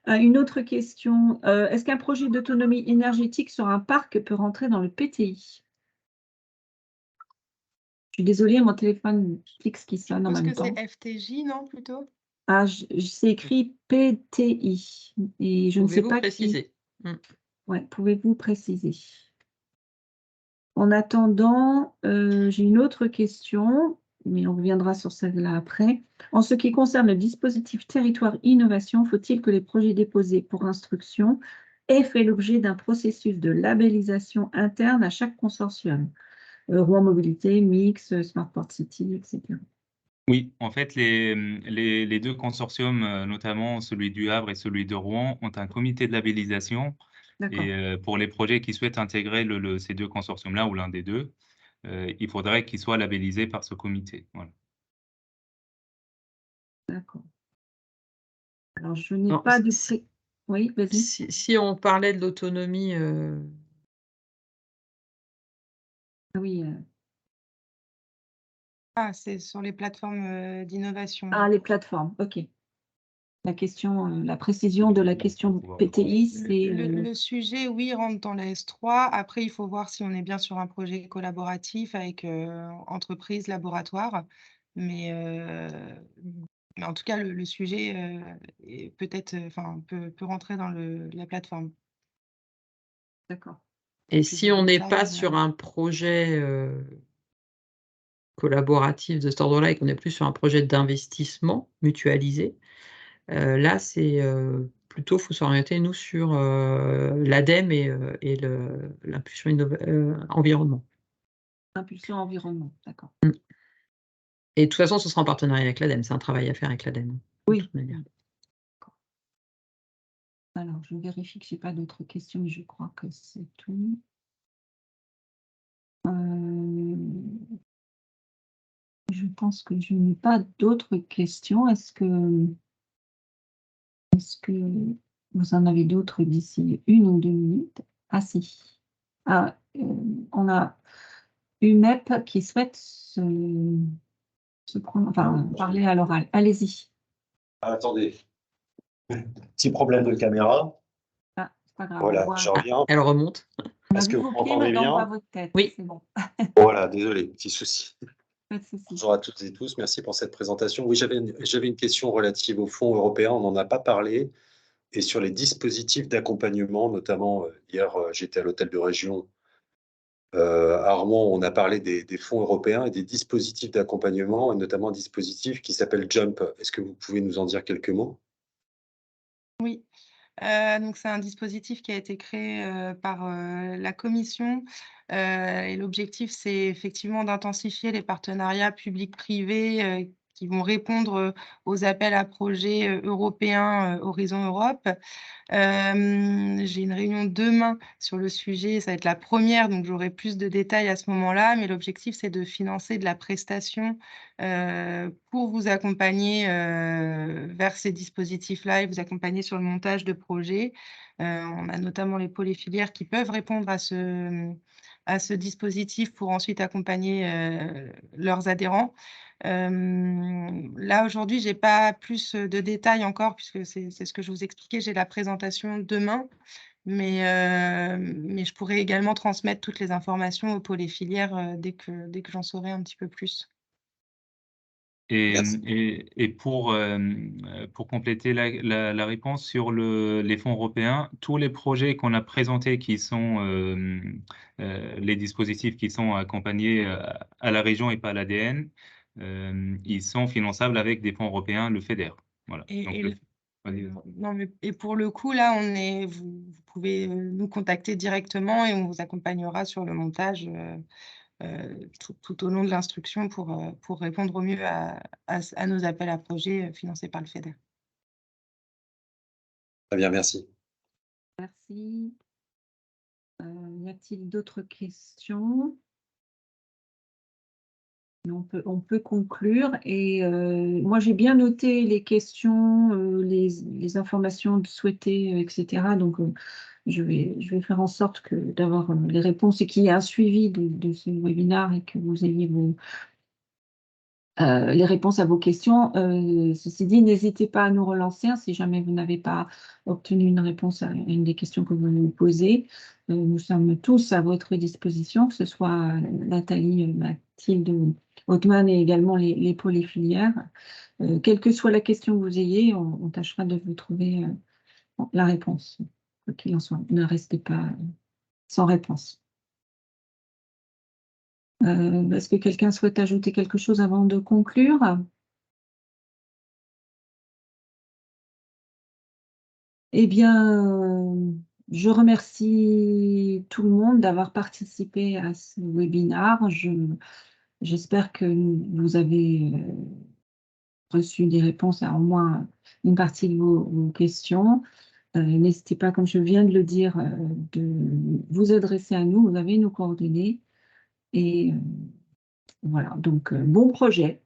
Une autre question. Est-ce qu'un projet d'autonomie énergétique sur un parc peut rentrer dans le PTI? Je suis désolée, mon téléphone fixe qui Je sonne en suppose même que c'est temps. FTJ, non, plutôt? Ah, c'est écrit PTI et je ne sais Pouvez-vous pas qui. préciser? Ouais, pouvez-vous préciser? En attendant, j'ai une autre question, mais on reviendra sur celle-là après. En ce qui concerne le dispositif territoire innovation, faut-il que les projets déposés pour instruction aient fait l'objet d'un processus de labellisation interne à chaque consortium? Rouen Mobilité, Mix, Smartport City, etc. Oui, en fait, les deux consortiums, notamment celui du Havre et celui de Rouen, ont un comité de labellisation. D'accord, Et pour les projets qui souhaitent intégrer ces deux consortiums-là ou l'un des deux, il faudrait qu'ils soient labellisés par ce comité. Voilà. d'accord. Alors, je n'ai Non, pas de... Oui, vas-y. si on parlait de l'autonomie, Ah oui. Ah, c'est sur les plateformes d'innovation. Ah, les plateformes, ok. La question, la précision de la question PTI, c'est... Le sujet, oui, rentre dans la S3. Après, il faut voir si on est bien sur un projet collaboratif avec entreprise, laboratoire. Mais en tout cas, le sujet peut-être, peut rentrer dans la plateforme. D'accord. et Puis si on n'est pas servir, sur un projet collaboratif de cet ordre-là et qu'on est plus sur un projet d'investissement mutualisé, là, c'est plutôt, il faut s'orienter, nous, sur l'ADEME et l'impulsion environnement. Impulsion environnement, d'accord. Et de toute façon, ce sera en partenariat avec l'ADEME. C'est un travail à faire avec l'ADEME, de Oui. toute manière. Alors, je vérifie que je n'ai pas d'autres questions, mais je crois que c'est tout. je pense que je n'ai pas d'autres questions. Est-ce que vous en avez d'autres d'ici 1 ou 2 minutes? Ah si. Ah, on a UMEP qui souhaite parler à l'oral. Allez-y. Attendez. Petit problème de caméra. Ah, c'est pas grave. Voilà, je reviens. Elle remonte. On a Est-ce vu que vos vous pieds, m'entendez maintenant on voit bien? votre tête. Oui. C'est bon. Voilà, désolé, petit souci. Pas de souci. Bonjour à toutes et tous, merci pour cette présentation. Oui, j'avais une question relative au fonds européen, on n'en a pas parlé, et sur les dispositifs d'accompagnement, notamment hier j'étais à l'hôtel de région à Rouen, on a parlé des fonds européens et des dispositifs d'accompagnement, et notamment un dispositif qui s'appelle Jump. Est-ce que vous pouvez nous en dire quelques mots? Oui. Donc c'est un dispositif qui a été créé par la Commission et l'objectif, c'est effectivement d'intensifier les partenariats publics-privés qui vont répondre aux appels à projets européens Horizon Europe. J'ai une réunion demain sur le sujet, ça va être la première, donc j'aurai plus de détails à ce moment-là, mais l'objectif, c'est de financer de la prestation pour vous accompagner vers ces dispositifs-là et vous accompagner sur le montage de projets. On a notamment les pôles et filières qui peuvent répondre à ce dispositif pour ensuite accompagner leurs adhérents. Là, aujourd'hui, je n'ai pas plus de détails encore, puisque c'est ce que je vous expliquais, j'ai la présentation demain, mais je pourrais également transmettre toutes les informations aux pôles et filières dès que j'en saurai un petit peu plus. Merci. Et pour compléter la réponse sur les fonds européens, tous les projets qu'on a présentés qui sont les dispositifs qui sont accompagnés à la région et pas à l'ADN, ils sont finançables avec des fonds européens, le FEDER. Voilà. Donc, Non, mais pour le coup, là, vous pouvez nous contacter directement et on vous accompagnera sur le montage tout au long de l'instruction pour répondre au mieux à nos appels à projets financés par le FEDER. Très bien, merci. Merci. Y a-t-il d'autres questions? On peut conclure. Et moi, j'ai bien noté les questions, les informations souhaitées, etc. Donc, je vais faire en sorte d'avoir les réponses et qu'il y ait un suivi de ce webinaire et que vous ayez les réponses à vos questions. Ceci dit, n'hésitez pas à nous relancer si jamais vous n'avez pas obtenu une réponse à une des questions que vous nous posez. Nous sommes tous à votre disposition, que ce soit Nathalie, Mathilde, Othman et également les pôles et filières. Quelle que soit la question que vous ayez, on tâchera de vous trouver la réponse. Quoi qu'il en soit, ne restez pas sans réponse. Est-ce que quelqu'un souhaite ajouter quelque chose avant de conclure? Eh bien, je remercie tout le monde d'avoir participé à ce webinaire. J'espère que vous avez reçu des réponses à au moins une partie de vos questions. N'hésitez pas, comme je viens de le dire, de vous adresser à nous. Vous avez nos coordonnées. Et voilà, donc bon projet.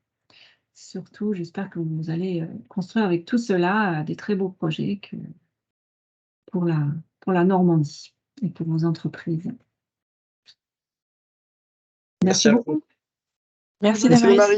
Surtout, j'espère que vous allez construire avec tout cela des très beaux projets pour la Normandie et pour vos entreprises. Merci beaucoup. Merci Merci Marie.